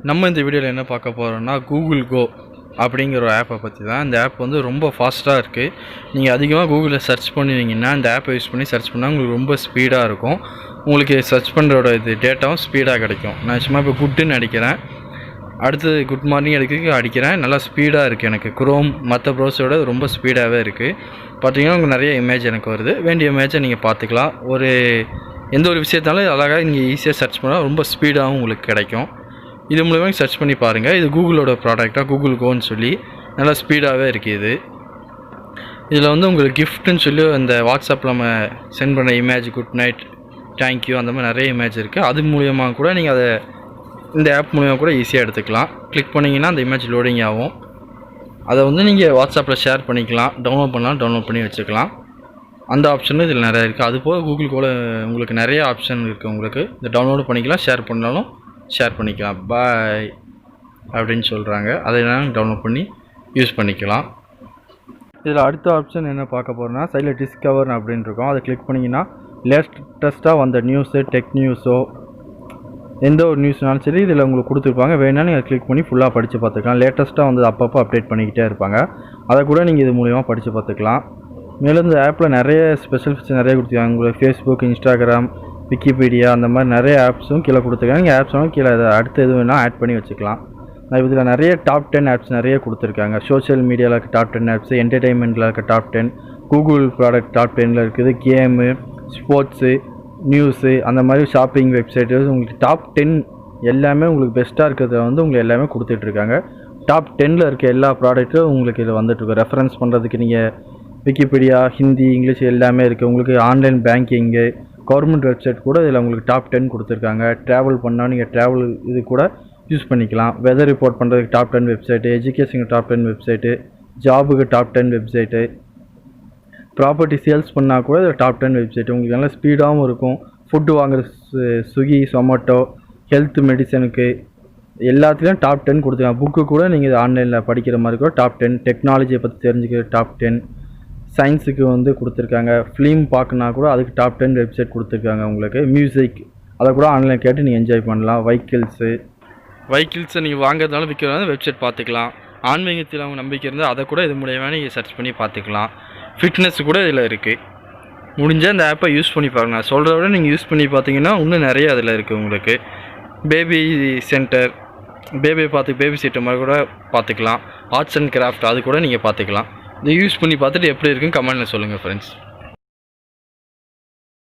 நம்ம இந்த வீடியோவில் என்ன பார்க்க போகிறோம்னா கூகுள் கோ அப்படிங்கிற ஒரு ஆப்பை பற்றி தான். இந்த ஆப் வந்து ரொம்ப ஃபாஸ்ட்டாக இருக்குது. நீங்கள் அதிகமாக கூகுளில் சர்ச் பண்ணுவீங்கன்னா இந்த ஆப்பை யூஸ் பண்ணி சர்ச் பண்ணால் உங்களுக்கு ரொம்ப ஸ்பீடாக இருக்கும். உங்களுக்கு சர்ச் பண்ணுறோட இது டேட்டாவும் ஸ்பீடாக கிடைக்கும். நான் சும்மா இப்போ குட்டுன்னு அடிக்கிறேன், அடுத்தது குட் மார்னிங் அடிக்கிறேன். நல்லா ஸ்பீடாக இருக்குது. எனக்கு குரோம் மற்ற ப்ரௌசரோட ரொம்ப ஸ்பீடாகவே இருக்குது. பார்த்தீங்கன்னா உங்களுக்கு நிறைய இமேஜ் எனக்கு வருது. வேண்டிய இமேஜை நீங்கள் பார்த்துக்கலாம். எந்த ஒரு விஷயத்தாலும் அழகாக நீங்கள் ஈஸியாக சர்ச் பண்ணால் ரொம்ப ஸ்பீடாகவும் உங்களுக்கு கிடைக்கும். இது மூலமா சர்ச் பண்ணி பாருங்கள். இது கூகுளோட ப்ராடக்டாக கூகுள் கோன்னு சொல்லி நல்லா ஸ்பீடாகவே இருக்குது. இதில் வந்து உங்களுக்கு கிஃப்ட்டுன்னு சொல்லி அந்த வாட்ஸ்அப்பில் நம்ம சென்ட் பண்ண இமேஜ் குட் நைட் தேங்க்யூ அந்த மாதிரி நிறைய இமேஜ் இருக்குது. அது மூலியமாக கூட நீங்கள் அதை இந்த ஆப் மூலிமா கூட ஈஸியாக எடுத்துக்கலாம். கிளிக் பண்ணிங்கன்னா அந்த இமேஜ் லோடிங் ஆகும். அதை வந்து நீங்கள் வாட்ஸ்அப்பில் ஷேர் பண்ணிக்கலாம், டவுன்லோட் பண்ணலாம், டவுன்லோட் பண்ணி வச்சுக்கலாம். அந்த ஆப்ஷனும் இதில் நிறையா இருக்குது. அதுபோக கூகுள் கோல உங்களுக்கு நிறைய ஆப்ஷன் இருக்குது. உங்களுக்கு இந்த டவுன்லோடு பண்ணிக்கலாம், ஷேர் பண்ணாலும் ஷேர் பண்ணிக்கலாம். பாய் அப்படின்னு சொல்கிறாங்க. அதை நான் டவுன்லோட் பண்ணி யூஸ் பண்ணிக்கலாம். இதில் அடுத்த ஆப்ஷன் என்ன பார்க்க போகிறோன்னா சைடில் டிஸ்கவர் அப்படின்னு இருக்கும். அதை கிளிக் பண்ணிங்கன்னா லேட்டஸ்ட்டாக வந்த நியூஸு, டெக் நியூஸோ எந்த ஒரு நியூஸ்னாலும் சரி இதில் உங்களுக்கு கொடுத்துருப்பாங்க. வேணாலும் நீங்கள் கிளிக் பண்ணி ஃபுல்லாக படித்து பார்த்துக்கலாம். லேட்டஸ்ட்டாக வந்து அப்பப்போ அப்டேட் பண்ணிக்கிட்டே இருப்பாங்க. அதை கூட நீங்கள் இது மூலிமா படித்து பார்த்துக்கலாம். மேலும் இந்த ஆப்பில் நிறைய ஸ்பெஷல் ஃபீச்சர் நிறைய கொடுத்துருக்காங்க. உங்களுக்கு ஃபேஸ்புக், இன்ஸ்டாகிராம், விக்கிபீடியா அந்த மாதிரி நிறைய ஆப்ஸும் கீழே கொடுத்துருக்காங்க. நீங்கள் ஆப்ஸும் கீழே அடுத்து எது வேணால் ஆட் பண்ணி வச்சுக்கலாம். இதில் நிறைய டாப் 10 ஆப்ஸ் நிறைய கொடுத்துருக்காங்க. சோஷியல் மீடியாவில் இருக்க டாப் 10 ஆப்ஸு, என்டர்டெயின்மெண்ட்டில் இருக்க டாப் 10, கூகுள் ப்ராடக்ட் டாப் 10ல் இருக்குது, கேமு, ஸ்போர்ட்ஸு, நியூஸு அந்த மாதிரி ஷாப்பிங் வெப்சைட்டு உங்களுக்கு டாப் 10 எல்லாமே உங்களுக்கு பெஸ்ட்டாக இருக்கிறத வந்து உங்களுக்கு எல்லாமே கொடுத்துட்ருக்காங்க. டாப் 10ல் இருக்க எல்லா ப்ராடக்ட்டும் உங்களுக்கு இதில் வந்துட்டுருக்கு. ரெஃபரன்ஸ் பண்ணுறதுக்கு நீங்கள் விக்கிபீடியா, ஹிந்தி, இங்கிலீஷ் எல்லாமே இருக்குது. உங்களுக்கு ஆன்லைன் பேங்கிங்கு, கவர்மெண்ட் வெப்சைட் கூட இதில் உங்களுக்கு டாப் 10 கொடுத்துருக்காங்க. ட்ராவல் பண்ணால் நீங்கள் ட்ராவல் இது கூட யூஸ் பண்ணிக்கலாம். வெதர் ரிப்போர்ட் பண்ணுறதுக்கு டாப் 10 வெப்சைட்டு, எஜுகேஷனுக்கு டாப் 10 வெப்சைட்டு, ஜாபுக்கு டாப் 10 வெப்சைட்டு, ப்ராப்பர்ட்டி சேல்ஸ் பண்ணால் கூட இதில் டாப் 10 வெப்சைட்டு. உங்களுக்கு நல்லா ஸ்பீடாகவும் இருக்கும். ஃபுட்டு வாங்குற ஸ்விக்கி, சொமேட்டோ, ஹெல்த் மெடிசனுக்கு எல்லாத்துலேயும் டாப் 10 கொடுத்துருக்காங்க. புக்கு கூட நீங்கள் ஆன்லைனில் படிக்கிற மாதிரி கூட டாப் 10, டெக்னாலஜியை பற்றி தெரிஞ்சுக்கிற டாப் 10, சயின்ஸுக்கு வந்து கொடுத்துருக்காங்க. ஃபிலிம் பார்க்கனா கூட அதுக்கு டாப் 10 வெப்சைட் கொடுத்துருக்காங்க. உங்களுக்கு மியூசிக் அதை கூட ஆன்லைன் கேட்டு நீங்கள் என்ஜாய் பண்ணலாம். வெஹிக்கிள்ஸை நீங்கள் வாங்குறதுனால விற்கிறதால வெப்சைட் பார்த்துக்கலாம். ஆன்மீகத்தில் அவங்க நம்பிக்கை இருந்தால் அதை கூட இது மூலயமா நீங்கள் சர்ச் பண்ணி பார்த்துக்கலாம். ஃபிட்னஸ் கூட இதில் இருக்குது. முடிஞ்சால் இந்த ஆப்பை யூஸ் பண்ணி பாருங்கள். நான் சொல்கிறத விட நீங்கள் யூஸ் பண்ணி பார்த்தீங்கன்னா இன்னும் நிறைய அதில் இருக்குது. உங்களுக்கு பேபி சென்டர், பேபி சீட்டர் மாதிரி கூட பார்த்துக்கலாம். ஆர்ட்ஸ் அண்ட் கிராஃப்ட் அது கூட நீங்கள் பார்த்துக்கலாம். இதை யூஸ் பண்ணி பார்த்துட்டு எப்படி இருக்குன்னு கமெண்ட்டில் சொல்லுங்கள் ஃப்ரெண்ட்ஸ்.